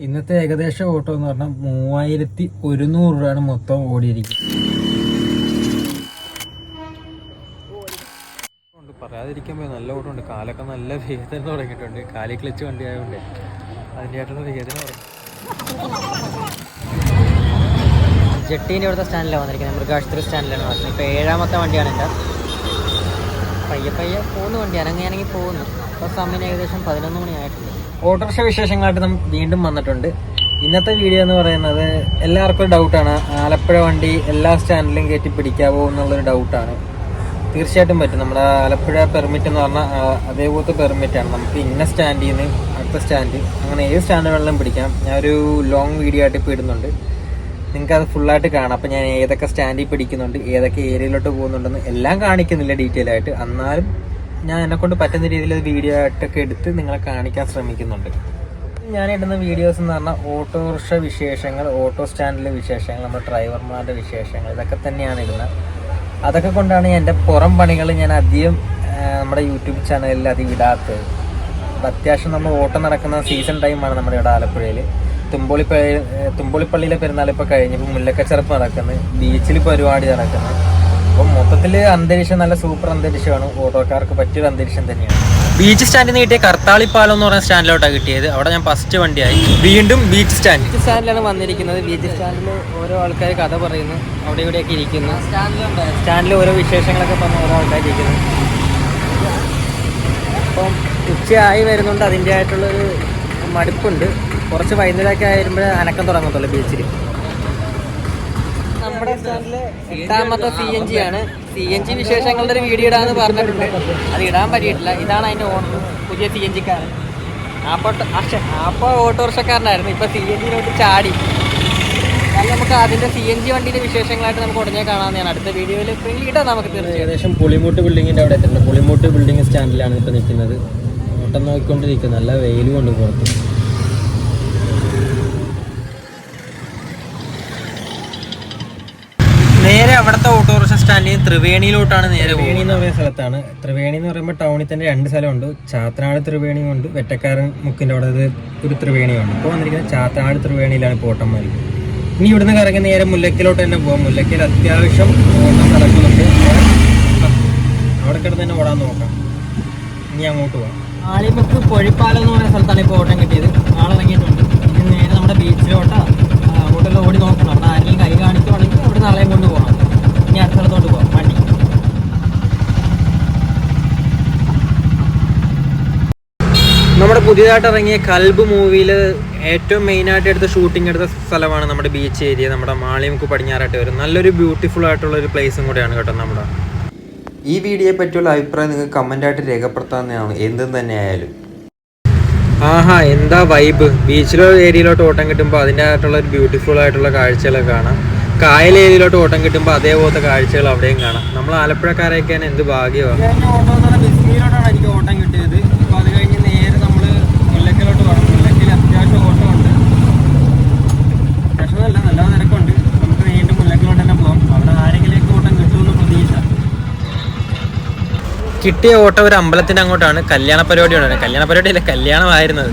ഇന്നത്തെ ഏകദേശം ഓട്ടം എന്ന് പറഞ്ഞാൽ 3100 രൂപയാണ് മൊത്തം ഓടിയിരിക്കുന്നത്. പറയാതിരിക്കുമ്പോൾ നല്ല ഓട്ടമുണ്ട്. കാലൊക്കെ നല്ല വേദന തുടങ്ങിയിട്ടുണ്ട്. കാലി ക്ലച്ച് വണ്ടി ആയതുകൊണ്ട് അതിൻ്റെ ആയിട്ടുള്ള വേദന തുടങ്ങി. ജെട്ടീൻ്റെ ഇവിടുത്തെ സ്റ്റാൻഡിലാണ് വന്നിരിക്കുന്നത്. മൃഗാശുപത്രി സ്റ്റാൻഡിലാണ് വന്നത്. ഇപ്പോൾ 7ാമത്തെ വണ്ടിയാണ് എൻ്റെ. പയ്യെ പോകുന്ന വണ്ടിയാണ്. അങ്ങനെയാണെങ്കിൽ പോകുന്നു. ഇപ്പോൾ സമയം ഏകദേശം 11 മണി ആയിട്ടുണ്ട്. ഓട്ടോറിക്ഷ വിശേഷങ്ങളായിട്ട് നമ്മൾ വീണ്ടും വന്നിട്ടുണ്ട്. ഇന്നത്തെ വീഡിയോ എന്ന് പറയുന്നത് എല്ലാവർക്കും ഒരു ഡൗട്ടാണ്. ആലപ്പുഴ വണ്ടി എല്ലാ സ്റ്റാൻഡിലും കയറ്റി പിടിക്കാവോ എന്നുള്ളൊരു ഡൗട്ടാണ്. തീർച്ചയായിട്ടും പറ്റും. നമ്മുടെ ആലപ്പുഴ പെർമിറ്റ് എന്ന് പറഞ്ഞാൽ അതേപോലത്തെ പെർമിറ്റാണ്. നമുക്ക് ഇന്ന സ്റ്റാൻഡിൽ നിന്ന് അടുത്ത സ്റ്റാൻഡ് അങ്ങനെ ഏത് സ്റ്റാൻഡ് വേണമെങ്കിലും പിടിക്കാം. ഞാനൊരു ലോങ് വീഡിയോ ആയിട്ട് ഇപ്പോൾ ഇടുന്നുണ്ട്. നിങ്ങൾക്ക് അത് ഫുള്ളായിട്ട് കാണാം. അപ്പോൾ ഞാൻ ഏതൊക്കെ സ്റ്റാൻഡിൽ പിടിക്കുന്നുണ്ട്, ഏതൊക്കെ ഏരിയയിലോട്ട് പോകുന്നുണ്ടെന്ന് എല്ലാം കാണിക്കുന്നില്ല ഡീറ്റെയിൽ ആയിട്ട്. എന്നാലും ഞാൻ എന്നെക്കൊണ്ട് പറ്റുന്ന രീതിയിൽ വീഡിയോ ആയിട്ടൊക്കെ എടുത്ത് നിങ്ങളെ കാണിക്കാൻ ശ്രമിക്കുന്നുണ്ട്. ഞാൻ ഇടുന്ന വീഡിയോസ് എന്ന് പറഞ്ഞാൽ ഓട്ടോറിക്ഷ വിശേഷങ്ങൾ, ഓട്ടോ സ്റ്റാൻഡിലെ വിശേഷങ്ങൾ, നമ്മുടെ ഡ്രൈവർമാരുടെ വിശേഷങ്ങൾ, ഇതൊക്കെ തന്നെയാണ് ഇടുന്നത്. അതൊക്കെ കൊണ്ടാണ് എൻ്റെ പുറം പണികൾ ഞാൻ അധികം നമ്മുടെ യൂട്യൂബ് ചാനലിൽ അധികം ഇടാത്തത്. അത്യാവശ്യം നമ്മൾ ഓട്ടം നടക്കുന്ന സീസൺ ടൈമാണ് നമ്മുടെ ഇവിടെ ആലപ്പുഴയിൽ. തുമ്പോളിപ്പള്ളിയിലെ പെരുന്നാൾ ഇപ്പോൾ കഴിഞ്ഞപ്പോൾ മുല്ലക്കച്ചെറുപ്പ് നടക്കുന്നത്, ബീച്ചിൽ പരിപാടി നടക്കുന്നത്. അപ്പം മൊത്തത്തിൽ അന്തരീക്ഷം നല്ല സൂപ്പർ അന്തരീക്ഷമാണ്. ഓട്ടോക്കാർക്ക് പറ്റിയൊരു അന്തരീക്ഷം തന്നെയാണ്. ബീച്ച് സ്റ്റാൻഡിൽ നിന്ന് കിട്ടിയ കർത്താളിപ്പാലം എന്ന് പറയുന്ന സ്റ്റാൻഡിലോട്ടാണ് കിട്ടിയത്. അവിടെ ഞാൻ ഫസ്റ്റ് വണ്ടിയായി. വീണ്ടും ബീച്ച് സ്റ്റാൻഡിലാണ് വന്നിരിക്കുന്നത്. ബീച്ച് സ്റ്റാൻഡിൽ ഓരോ ആൾക്കാർ കഥ പറയുന്നു, അവിടെ ഇവിടെയൊക്കെ ഇരിക്കുന്നു. സ്റ്റാൻഡിൽ ഓരോ വിശേഷങ്ങളൊക്കെ പറഞ്ഞ് ഓരോ ആൾക്കാർ ഇരിക്കുന്നു. അപ്പം ഉച്ചയായി വരുന്നുണ്ട്. അതിൻ്റെ ആയിട്ടുള്ളൊരു മടുപ്പുണ്ട്. കുറച്ച് വൈകുന്നേരമൊക്കെ ആയിരുമ്പോൾ അനക്കം തുടങ്ങത്തുള്ളൂ ബീച്ചിൽ. നമ്മുടെ സ്റ്റാൻഡില് 8ാമത്തെ CNG ആണ്. CNG വിശേഷങ്ങളുടെ ഒരു വീഡിയോ ഇടാന്ന് പറഞ്ഞിട്ടുണ്ട്. അത് ഇടാൻ പറ്റിയിട്ടില്ല. ഇതാണ് അതിൻ്റെ ഓണർ, പുതിയ CNG-ക്കാരൻ. അപ്പോൾ ഓട്ടോറിക്ഷക്കാരനായിരുന്നു. ഇപ്പോൾ CNG-ലോട്ട് ചാടി. അത് നമുക്ക് അതിൻ്റെ CNG വണ്ടിയുടെ വിശേഷങ്ങളായിട്ട് നമുക്ക് ഉടനെ കാണാവുന്നതാണ്. അടുത്ത വീഡിയോയിൽ ഇടാം നമുക്ക്. തീർച്ചയായും ഏകദേശം പുളിമൂട്ട് ബിൽഡിങ്ങിൻ്റെ അവിടെ എത്തുന്നത്. പുളിമൂട്ട് ബിൽഡിംഗ് സ്റ്റാൻഡിലാണ് ഇപ്പോൾ നിൽക്കുന്നത്. ഓട്ടം നോക്കിക്കൊണ്ടിരിക്കുന്നത്. നല്ല വെയിൽ കൊണ്ട് പുറത്ത്. നേരെ അവിടുത്തെ ഓട്ടോറിക്ഷ സ്റ്റാൻഡിൽ ത്രിവേണിയിലോട്ടാണ് നേരെ. ത്രിവേണി എന്ന് പറയുന്ന സ്ഥലത്താണ്. ത്രിവേണി എന്ന് പറയുമ്പോൾ ടൗണിൽ തന്നെ 2 സ്ഥലമുണ്ട്. ചാത്തനാട് ത്രിവേണിയുണ്ട്, വെറ്റക്കാരൻ മുക്കിൻ്റെ അവിടെ ഒരു ത്രിവേണിയുണ്ട്. ഇപ്പോൾ വന്നിരിക്കുന്നത് ചാത്തനാട് ത്രിവേണിയിലാണ് ഇപ്പോൾ ഓട്ടം മാറി. ഇനി ഇവിടുന്ന് കറങ്ങി നേരെ മുല്ലക്കലോട്ട് തന്നെ പോകാം. മുല്ലക്കൽ അത്യാവശ്യം ഓട്ടം നടക്കുന്നുണ്ട്. അവിടെ കിടന്ന് തന്നെ ഓടാൻ നോക്കാം. ഇനി അങ്ങോട്ട് പോകാം. ആളിമുക്ക് പൊഴിപ്പാലം എന്ന് പറയുന്ന സ്ഥലത്താണ് ഇപ്പോൾ ഓട്ടം കിട്ടിയത്. ആളിറങ്ങിയിട്ടുണ്ട്. ഇനി നേരെ നമ്മുടെ ബീച്ചിലോട്ടാ അങ്ങോട്ടെല്ലാം ഓടി നോക്കണം. അവിടെ ആരെങ്കിലും കൈ കാണിക്കുവാണെങ്കിൽ അവിടെ നാളെയും കൊണ്ട് പോകണം. ഇനി അടുത്ത സ്ഥലത്തോട്ട് പോകാം വണ്ടി. നമ്മുടെ പുതിയതായിട്ട് ഇറങ്ങിയ കൽബ് മൂവിയിൽ ഏറ്റവും മെയിനായിട്ട് എടുത്ത ഷൂട്ടിംഗ് എടുത്ത സ്ഥലമാണ് നമ്മുടെ ബീച്ച് ഏരിയ. നമ്മുടെ മാളിമുക്ക് പടിഞ്ഞാറായിട്ട് വരും. നല്ലൊരു ബ്യൂട്ടിഫുൾ ആയിട്ടുള്ള ഒരു പ്ലേസും കൂടെയാണ് കേട്ടോ നമ്മുടെ. ഈ വീഡിയോയെ പറ്റിയുള്ള അഭിപ്രായം നിങ്ങൾക്ക് കമൻ്റായിട്ട് രേഖപ്പെടുത്താവുന്നതാണ്. എന്തും തന്നെ ആയാലും. ആഹാ, എന്താ വൈബ്. ബീച്ചിലോ ഏരിയയിലോട്ട് ഓട്ടം കിട്ടുമ്പോൾ അതിൻ്റെ ആയിട്ടുള്ള ഒരു ബ്യൂട്ടിഫുൾ ആയിട്ടുള്ള കാഴ്ചകളൊക്കെ കാണാം. കായൽ ഏരിയയിലോട്ട് ഓട്ടം കിട്ടുമ്പോൾ അതേപോലത്തെ കാഴ്ചകൾ അവിടെയും കാണാം. നമ്മൾ ആലപ്പുഴക്കാരൊക്കെയാണ്. എന്ത് ഭാഗ്യമാണ്. ബിസ്മിയിലോട്ടാണ് എനിക്ക് ഓട്ടം കിട്ടിയത്. അപ്പോൾ അത് കഴിഞ്ഞ് നേരെ നമ്മൾ മുല്ലക്കലോട്ട് പോകണം. മുല്ലക്കൽ അത്യാവശ്യം ഓട്ടമുണ്ട്. അത്യാവശ്യം നല്ല നിരക്കുണ്ട്. നമുക്ക് വീണ്ടും മുല്ലക്കലോട്ട് തന്നെ പോകാം. അവിടെ ആരെങ്കിലേക്ക് ഓട്ടം കിട്ടുമെന്ന് പ്രതീക്ഷ. കിട്ടിയ ഓട്ടം ഒരു അമ്പലത്തിൻ്റെ അങ്ങോട്ടാണ്. കല്യാണ പരിപാടിയാണ്. കല്യാണ പരിപാടിയല്ല, കല്യാണമായിരുന്നത്.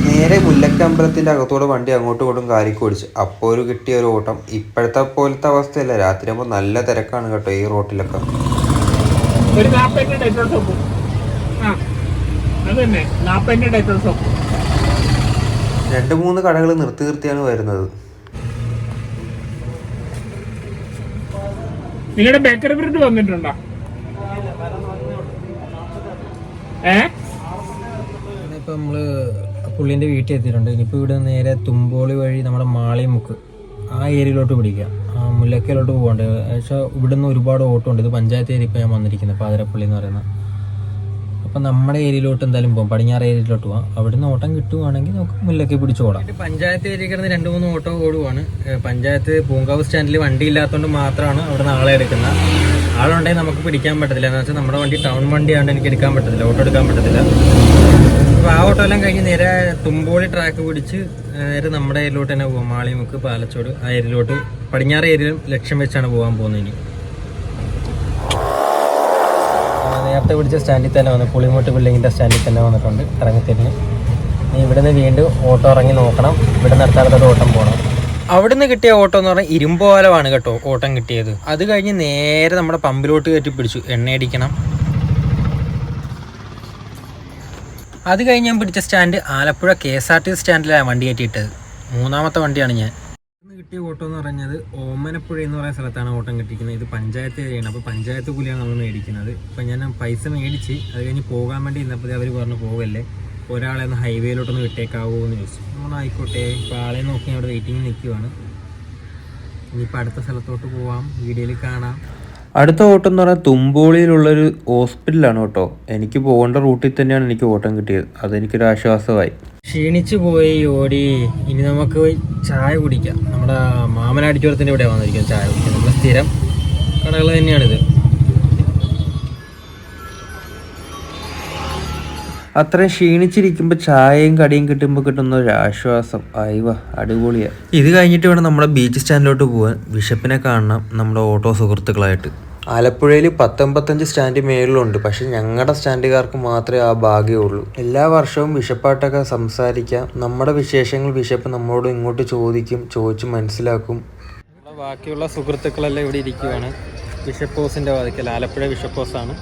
നേരെ മുല്ലക്ക അമ്പലത്തിൻ്റെ അകത്തോടെ വണ്ടി അങ്ങോട്ടും ഇങ്ങോട്ടും കാലിക്ക് ഓടിച്ചു. അപ്പോൾ ഒരു കിട്ടിയ ഒരു ഓട്ടം. ഇപ്പോഴത്തെ പോലത്തെ അവസ്ഥയല്ല. രാത്രിയാകുമ്പോൾ നല്ല തിരക്കാണ് കേട്ടോ ഈ റോട്ടിലൊക്കെ. 2-3 കടകൾ നിർത്തിയാണ് വരുന്നത്. നിങ്ങളുടെ ബേക്കറി ബ്രെഡ് വന്നിട്ടുണ്ടോ? ഇപ്പൊ നമ്മള് പുള്ളിന്റെ വീട്ടിൽ എത്തിയിട്ടുണ്ട്. ഇനിയിപ്പോ ഇവിടെ നേരെ തുമ്പോളി വഴി നമ്മുടെ മാളിമുക്ക് ആ ഏരിയയിലോട്ട് പിടിക്കാം. മുല്ലക്കലോട്ട് പോകണ്ടേ. പക്ഷേ ഇവിടുന്ന് ഒരുപാട് ഓട്ടം ഉണ്ട്. ഇത് പഞ്ചായത്ത് ഏരിയ ഇപ്പോൾ ഞാൻ വന്നിരിക്കുന്നത്, പാതിരപ്പള്ളി എന്ന് പറയുന്നത്. അപ്പം നമ്മുടെ ഏരിയയിലോട്ട് എന്തായാലും പോകാം. പടിഞ്ഞാറ് ഏരിയയിലോട്ട് പോകാം. അവിടുന്ന് ഓട്ടം കിട്ടുവാണെങ്കിൽ നമുക്ക് മുല്ലക്ക് പിടിച്ച് ഓടാം. പഞ്ചായത്ത് ഏരിയ കിടന്ന് 2-3 ഓട്ടം ഓടുവാണ്. പഞ്ചായത്ത് പൂങ്കാവ് സ്റ്റാൻഡിൽ വണ്ടി ഇല്ലാത്തതുകൊണ്ട് മാത്രമാണ് അവിടെ നിന്ന് ആളെ എടുക്കുന്നത്. ആളുണ്ടെങ്കിൽ നമുക്ക് പിടിക്കാൻ പറ്റത്തില്ല. എന്ന് വെച്ചാൽ നമ്മുടെ വണ്ടി ടൗൺ വണ്ടിയാണ്ട് എനിക്ക് എടുക്കാൻ പറ്റത്തില്ല, ഓട്ടോ എടുക്കാൻ പറ്റത്തില്ല. അപ്പോൾ ആ ഓട്ടോ എല്ലാം കഴിഞ്ഞ് നേരെ തുമ്പോളി ട്രാക്ക് പിടിച്ച് നേരെ നമ്മുടെ ഏരിയയിലോട്ട് തന്നെ പോകാം. മാളിമുക്ക്, പാലച്ചോട് ആ ഏരിയയിലോട്ട്, പടിഞ്ഞാറ് ഏരിയയിലും ലക്ഷ്യം വെച്ചാണ് പോകാൻ പോകുന്നത്. ഇനി നേരത്തെ പിടിച്ച സ്റ്റാൻഡിൽ തന്നെ വന്നു, പുളിമൂട്ട് ബിൽഡിങ്ങിൻ്റെ സ്റ്റാൻഡിൽ തന്നെ വന്നിട്ടുണ്ട് ഇറങ്ങിത്തിരിഞ്ഞ്. ഇവിടുന്ന് വീണ്ടും ഓട്ടോ ഇറങ്ങി നോക്കണം, ഇവിടുന്ന് അടുത്തടുത്തോട്ട് ഓട്ടം പോകണം. അവിടുന്ന് കിട്ടിയ ഓട്ടോ എന്ന് പറഞ്ഞാൽ ഇരുമ്പോലമാണ് കേട്ടോ ഓട്ടം കിട്ടിയത്. അത് കഴിഞ്ഞ് നേരെ നമ്മുടെ പമ്പിലോട്ട് കയറ്റി പിടിച്ചു, എണ്ണയടിക്കണം. അത് കഴിഞ്ഞ് ഞാൻ പിടിച്ച സ്റ്റാൻഡ് ആലപ്പുഴ KSRTC സ്റ്റാൻഡിലാണ് വണ്ടി കയറ്റിയിട്ടത്. 3ാമത്തെ വണ്ടിയാണ് ഞാൻ. ഇന്ന് കിട്ടിയ ഓട്ടോ എന്ന് പറഞ്ഞത് ഓമനപ്പുഴ എന്ന് പറയുന്ന സ്ഥലത്താണ് ഓട്ടം കിട്ടിയിരിക്കുന്നത്. ഇത് പഞ്ചായത്ത് ഏരിയയാണ്, അപ്പോൾ പഞ്ചായത്ത് കൂലിയാണ് നമ്മൾ മേടിക്കുന്നത്. അപ്പോൾ ഞാൻ പൈസ മേടിച്ച് അത് കഴിഞ്ഞ് പോകാൻ വേണ്ടി ഇന്നപ്പോൾ അവർ പറഞ്ഞു പോകല്ലേ, ഒരാളെ ഒന്ന് ഹൈവേയിലോട്ടൊന്ന് വിട്ടേക്കാവോ എന്ന് ചോദിച്ചു. നമ്മൾ ആയിക്കോട്ടെ, ഇപ്പോൾ ആളെ നോക്കി അവിടെ വെയിറ്റിംഗ് നിൽക്കുവാണ്. ഇനിയിപ്പോൾ അടുത്ത സ്ഥലത്തോട്ട് പോവാം, വീഡിയോയിൽ കാണാം. അടുത്ത ഓട്ടം എന്ന് പറഞ്ഞാൽ തുമ്പോളിയിലുള്ളൊരു ഹോസ്പിറ്റലാണ് കേട്ടോ. എനിക്ക് പോകേണ്ട റൂട്ടിൽ തന്നെയാണ് എനിക്ക് ഓട്ടം കിട്ടിയത്. അതെനിക്കൊരു ആശ്വാസമായി. ക്ഷീണിച്ചു പോയി ഓടി. ഇനി നമുക്ക് പോയി ചായ കുടിക്കാം. നമ്മുടെ മാമനാടിച്ചോരത്തിൻ്റെ ഇവിടെ വന്നിരിക്കുന്നത് ചായ കുടിക്കാം. നമ്മുടെ സ്ഥിരം കടകൾ തന്നെയാണിത്. അത്രയും ക്ഷീണിച്ചിരിക്കുമ്പോൾ ചായയും കടിയും കിട്ടുമ്പോൾ കിട്ടുന്ന ഒരു ആശ്വാസം അയവ അടിപൊളിയാണ്. ഇത് കഴിഞ്ഞിട്ട് വേണം നമ്മുടെ ബീച്ച് സ്റ്റാൻഡിലോട്ട് പോകാൻ. ബിഷപ്പിനെ കാണണം നമ്മുടെ ഓട്ടോ സുഹൃത്തുക്കളായിട്ട്. ആലപ്പുഴയിൽ 10-55 സ്റ്റാൻഡ് മേളിലുണ്ട്, പക്ഷെ ഞങ്ങളുടെ സ്റ്റാൻഡുകാർക്ക് മാത്രമേ ആ ഭാഗ്യമുള്ളൂ. എല്ലാ വർഷവും ബിഷപ്പായിട്ടൊക്കെ സംസാരിക്കാം. നമ്മുടെ വിശേഷങ്ങൾ ബിഷപ്പ് നമ്മളോട് ഇങ്ങോട്ട് ചോദിച്ച് മനസ്സിലാക്കും. ബാക്കിയുള്ള സുഹൃത്തുക്കളെല്ലാം ഇവിടെ ഇരിക്കുകയാണ്. ബിഷപ്പ് ഹൗസിൻ്റെ വാതിക്കൽ, ആലപ്പുഴ ബിഷപ്പ് ഹൗസാണ്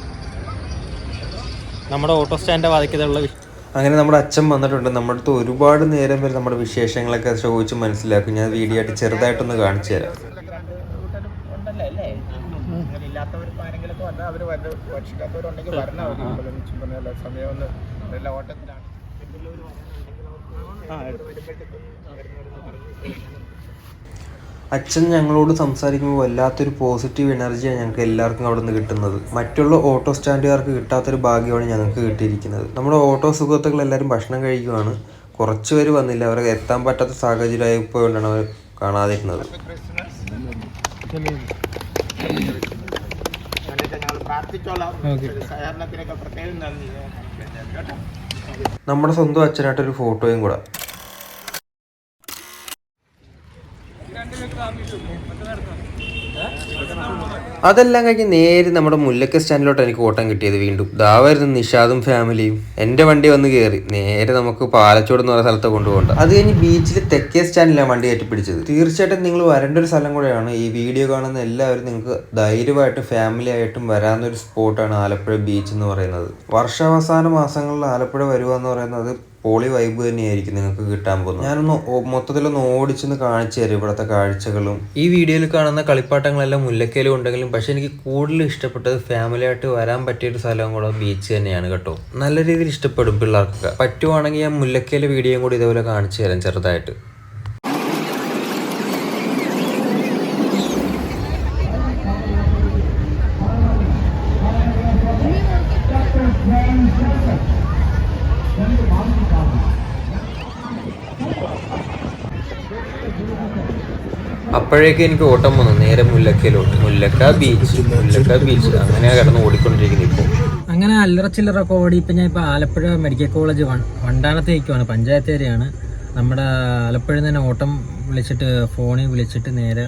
നമ്മുടെ ഓട്ടോ സ്റ്റാൻഡിൻ്റെ വാതിക്കലുള്ള. അങ്ങനെ നമ്മുടെ അച്ഛൻ വന്നിട്ടുണ്ട്. നമ്മുടെ അടുത്ത് ഒരുപാട് നേരം വരെ നമ്മുടെ വിശേഷങ്ങളൊക്കെ ചോദിച്ച് മനസ്സിലാക്കും. ഞാൻ വീഡിയോ ആയിട്ട് ചെറുതായിട്ടൊന്ന് കാണിച്ചു തരാം. അച്ഛൻ ഞങ്ങളോട് സംസാരിക്കുമ്പോൾ വല്ലാത്തൊരു പോസിറ്റീവ് എനർജിയാണ് ഞങ്ങൾക്ക് എല്ലാവർക്കും അവിടെ നിന്ന് കിട്ടുന്നത്. മറ്റുള്ള ഓട്ടോ സ്റ്റാൻഡുകാർക്ക് കിട്ടാത്തൊരു ഭാഗ്യമാണ് ഞങ്ങൾക്ക് കിട്ടിയിരിക്കുന്നത്. നമ്മുടെ ഓട്ടോ സുഹൃത്തുക്കൾ എല്ലാവരും ഭക്ഷണം കഴിക്കുകയാണ്. കുറച്ച് പേര് വന്നില്ല, അവർക്ക് എത്താൻ പറ്റാത്ത സാഹചര്യമായപ്പോഴാണ് അവർ കാണാതിരുന്നത്. നമ്മുടെ സ്വന്തം അച്ഛനായിട്ടൊരു ഫോട്ടോയും കൂടെ. അതെല്ലാം കഴിഞ്ഞ് നേരെ നമ്മുടെ മുല്ലക്ക സ്റ്റാൻഡിലോട്ട് എനിക്ക് ഓട്ടം കിട്ടിയത്. വീണ്ടും ദാവായിരുന്നു നിഷാദും ഫാമിലിയും. എൻ്റെ വണ്ടി വന്ന് കയറി നേരെ നമുക്ക് പാലച്ചോട് എന്ന് പറയുന്ന സ്ഥലത്ത് കൊണ്ടുപോകണ്ട. അത് കഴിഞ്ഞ് ബീച്ചിൽ തെക്കേ സ്റ്റാൻഡിലാണ് വണ്ടി കയറ്റിപ്പിടിച്ചത്. തീർച്ചയായിട്ടും നിങ്ങൾ വരേണ്ട ഒരു സ്ഥലം കൂടെയാണ്. ഈ വീഡിയോ കാണുന്ന എല്ലാവരും നിങ്ങൾക്ക് ധൈര്യമായിട്ടും ഫാമിലി ആയിട്ടും വരാവുന്നൊരു സ്പോട്ടാണ് ആലപ്പുഴ ബീച്ച് എന്ന് പറയുന്നത്. വർഷാവസാന മാസങ്ങളിൽ ആലപ്പുഴ വരിക എന്ന് പറയുന്നത് പോളി വൈബ് തന്നെയായിരിക്കും നിങ്ങൾക്ക് കിട്ടാൻ പോകുന്നത്. ഞാനൊന്ന് മൊത്തത്തിലൊന്ന് ഓടിച്ചൊന്ന് കാണിച്ചു തരാം ഇവിടുത്തെ കാഴ്ചകളും. ഈ വീഡിയോയിൽ കാണുന്ന കളിപ്പാട്ടങ്ങളെല്ലാം മുല്ലക്കയിലും ഉണ്ടെങ്കിലും പക്ഷെ എനിക്ക് കൂടുതൽ ഇഷ്ടപ്പെട്ടത് ഫാമിലി ആയിട്ട് വരാൻ പറ്റിയൊരു സ്ഥലവും കൂടെ ബീച്ച് തന്നെയാണ് കേട്ടോ. നല്ല രീതിയിൽ ഇഷ്ടപ്പെടും പിള്ളേർക്കൊക്കെ. പറ്റുവാണെങ്കിൽ ഞാൻ മുല്ലക്കയിലെ വീഡിയോയും കൂടി ഇതേപോലെ കാണിച്ചു തരാം ചെറുതായിട്ട്. അപ്പോഴേക്കും എനിക്ക് ഓട്ടം വന്നു നേരെ മുല്ലക്കയിലോട്ട്. മുല്ലക്ക ബീച്ച് അങ്ങനെ കിടന്ന് ഓടിക്കൊണ്ടിരിക്കുന്നു ഇപ്പോൾ. അങ്ങനെ അല്ലറ ചില്ലറൊക്കെ ഓടി. ഇപ്പം ഞാൻ ഇപ്പോൾ ആലപ്പുഴ മെഡിക്കൽ കോളേജ് വണ്ടാനത്ത് നിൽക്കുവാണ്. പഞ്ചായത്ത് ഏരിയയാണ്. നമ്മുടെ ആലപ്പുഴയിൽ തന്നെ ഓട്ടം വിളിച്ചിട്ട് ഫോണിൽ വിളിച്ചിട്ട് നേരെ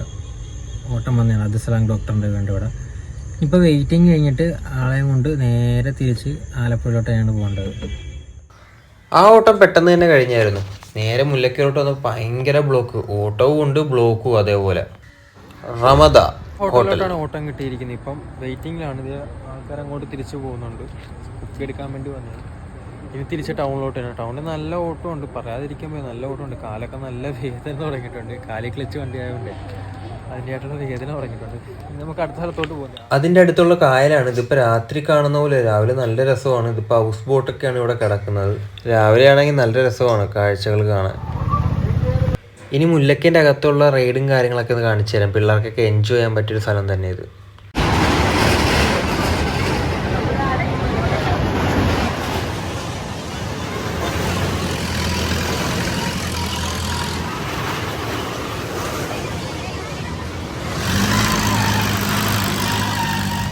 ഓട്ടം വന്നതാണ് അബ്ദുസലാം ഡോക്ടറിൻ്റെ വേണ്ട ഇവിടെ. ഇപ്പോൾ വെയിറ്റിംഗ് കഴിഞ്ഞിട്ട് ആളെയും കൊണ്ട് നേരെ തിരിച്ച് ആലപ്പുഴയിലോട്ടാണ് പോകേണ്ടത്. ആ ഓട്ടം പെട്ടെന്ന് തന്നെ കഴിഞ്ഞായിരുന്നു. നേരെ മുല്ലക്കയിലോട്ട് വന്ന് ഭയങ്കര ബ്ലോക്ക്. ഓട്ടവും ഉണ്ട് ബ്ലോക്കും അതേപോലെ. റമദ ഹോട്ടലിലോട്ടാണ് ഓട്ടം കിട്ടിയിരിക്കുന്നത്. ഇപ്പം വെയിറ്റിങ്ങിലാണ്. ഇത് ആൾക്കാർ അങ്ങോട്ട് തിരിച്ചു പോകുന്നുണ്ട്. കുപ്പി എടുക്കാൻ വേണ്ടി വന്നത്. ഇനി തിരിച്ച് ടൗണിലോട്ടാണ്. ടൗണിൽ നല്ല ഓട്ടം ഉണ്ട്, പറയാതിരിക്കുമ്പോൾ നല്ല ഓട്ടം ഉണ്ട്. കാലൊക്കെ നല്ല വേദന തുടങ്ങിയിട്ടുണ്ട്. കാലിൽ ക്ലച്ച് വണ്ടി ആയതുകൊണ്ട് അതിൻ്റെയായിട്ടുള്ള വേദന തുടങ്ങിയിട്ടുണ്ട്. നമുക്ക് അടുത്ത സ്ഥലത്തോട്ട് പോകാം. അതിൻ്റെ അടുത്തുള്ള കായലാണ്. ഇതിപ്പോൾ രാത്രി കാണുന്ന പോലെ രാവിലെ നല്ല രസമാണ്. ഇതിപ്പോൾ ഹൗസ് ബോട്ടൊക്കെയാണ് ഇവിടെ കിടക്കുന്നത്. രാവിലെ ആണെങ്കിൽ നല്ല രസമാണ് കാഴ്ചകൾ കാണാൻ. ഇനി മുല്ലക്കേൻ്റെ അകത്തുള്ള റൈഡും കാര്യങ്ങളൊക്കെ ഒന്ന് കാണിച്ചു തരാം. പിള്ളേർക്കൊക്കെ എൻജോയ് ചെയ്യാൻ പറ്റിയൊരു സ്ഥലം തന്നെ ഇത്.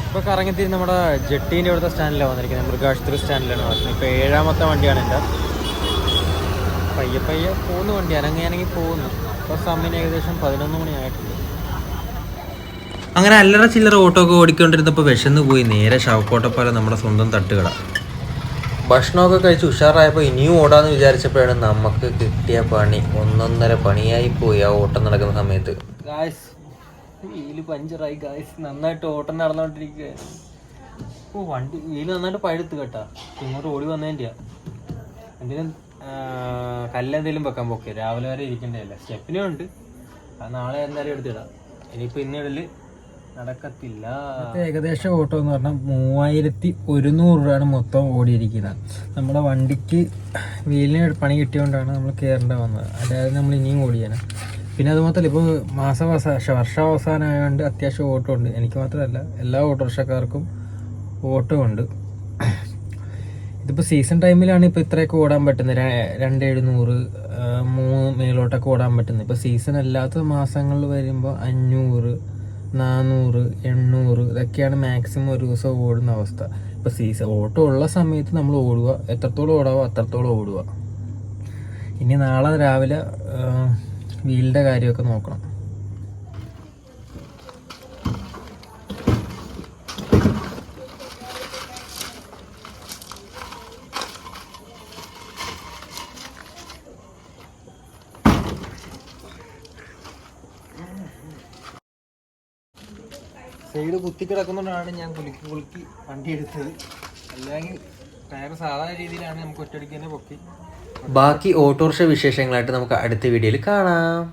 ഇപ്പോൾ കറങ്ങിത്തിരി നമ്മുടെ ജെട്ടീൻ്റെ ഇവിടുത്തെ സ്റ്റാൻഡിലാണ് വന്നിരിക്കുന്നത്. മൃഗാശുപത്രി സ്റ്റാൻഡിലാണ് വന്നത്. ഇപ്പോൾ 7ാമത്തെ വണ്ടിയാണ് എൻ്റെ. പയ്യെ പോകുന്ന വണ്ടി അനങ്ങിയാണെങ്കിൽ പോകുന്നു. ഇപ്പോൾ സമയം ഏകദേശം 11 മണിയായിട്ടുണ്ട്. അങ്ങനെ അല്ലറ ചില്ലറ ഓട്ടോ ഒക്കെ ഓടിക്കൊണ്ടിരുന്നപ്പോൾ വിശന്ന് പോയി നേരെ ശവക്കോട്ടപ്പാലം നമ്മുടെ സ്വന്തം തട്ടുകട. ഭക്ഷണമൊക്കെ കഴിച്ച് ഉഷാറായപ്പോൾ ഇനിയും ഓടാന്ന് വിചാരിച്ചപ്പോഴാണ് നമുക്ക് കിട്ടിയ പണി. 1.5 പണിയായി പോയി ആ ഓട്ടം നടക്കുന്ന സമയത്ത്. ഗായ്സ് വീല് പഞ്ചറായി ഗായ്സ്. നന്നായിട്ട് ഓട്ടം നടന്നുകൊണ്ടിരിക്കുക. ഓ വണ്ടി വീല് നന്നായിട്ട് പഴുത്ത് കേട്ടാ. ഇങ്ങോട്ട് ഓടി വന്നതിൻ്റെയാ. എന്തെങ്കിലും കല്ലെന്തെങ്കിലും വെക്കാൻ പോക്കെ രാവിലെ വരെ ഇരിക്കേണ്ടതല്ല. സ്റ്റെപ്പിനും ഉണ്ട്, അത് നാളെ എന്തായാലും എടുത്തിടാം. ഇനിയിപ്പോൾ ഇന്നിടല് നടക്കത്തില്ല. ഏകദേശം ഓട്ടം എന്ന് പറഞ്ഞാൽ 3100 രൂപയാണ് മൊത്തം ഓടിയിരിക്കുന്നത്. നമ്മുടെ വണ്ടിക്ക് വീലിന് പണി കിട്ടിയോണ്ടാണ് നമ്മൾ കയറേണ്ട വന്നത്, അതായത് നമ്മൾ ഇനിയും ഓടിയാണ്. പിന്നെ അത് മാത്രമല്ല, ഇപ്പോൾ വർഷാവസാനമായതുകൊണ്ട് അത്യാവശ്യം ഓട്ടം ഉണ്ട്. എനിക്ക് മാത്രമല്ല, എല്ലാ ഓട്ടോറിക്ഷക്കാർക്കും ഓട്ടമുണ്ട്. ഇതിപ്പോൾ സീസൺ ടൈമിലാണ് ഇപ്പോൾ ഇത്രയൊക്കെ ഓടാൻ പറ്റുന്നത്. 2700 3 മേലോട്ടൊക്കെ ഓടാൻ പറ്റുന്നത്. ഇപ്പോൾ സീസൺ അല്ലാത്ത മാസങ്ങളിൽ വരുമ്പോൾ 500 400 800 ഇതൊക്കെയാണ് മാക്സിമം ഒരു ദിവസം ഓടുന്ന അവസ്ഥ. ഇപ്പോൾ സീസൺ ഓട്ടം ഉള്ള സമയത്ത് നമ്മൾ ഓടുക, എത്രത്തോളം ഓടാവോ അത്രത്തോളം ഓടുക. ഇനി നാളെ രാവിലെ വീലിൻ്റെ കാര്യമൊക്കെ നോക്കണം. സൈഡ് കുത്തി കിടക്കുന്നതുകൊണ്ടാണ് ഞാൻ കുലുക്കി വണ്ടി എടുത്തത്. അല്ലെങ്കിൽ ടയർ സാധാരണ രീതിയിലാണ് നമുക്ക് ഒറ്റയടിക്ക് തന്നെ പൊക്കി. ബാക്കി ഓട്ടോറിക്ഷ വിശേഷങ്ങളായിട്ട് നമുക്ക് അടുത്ത വീഡിയോയിൽ കാണാം.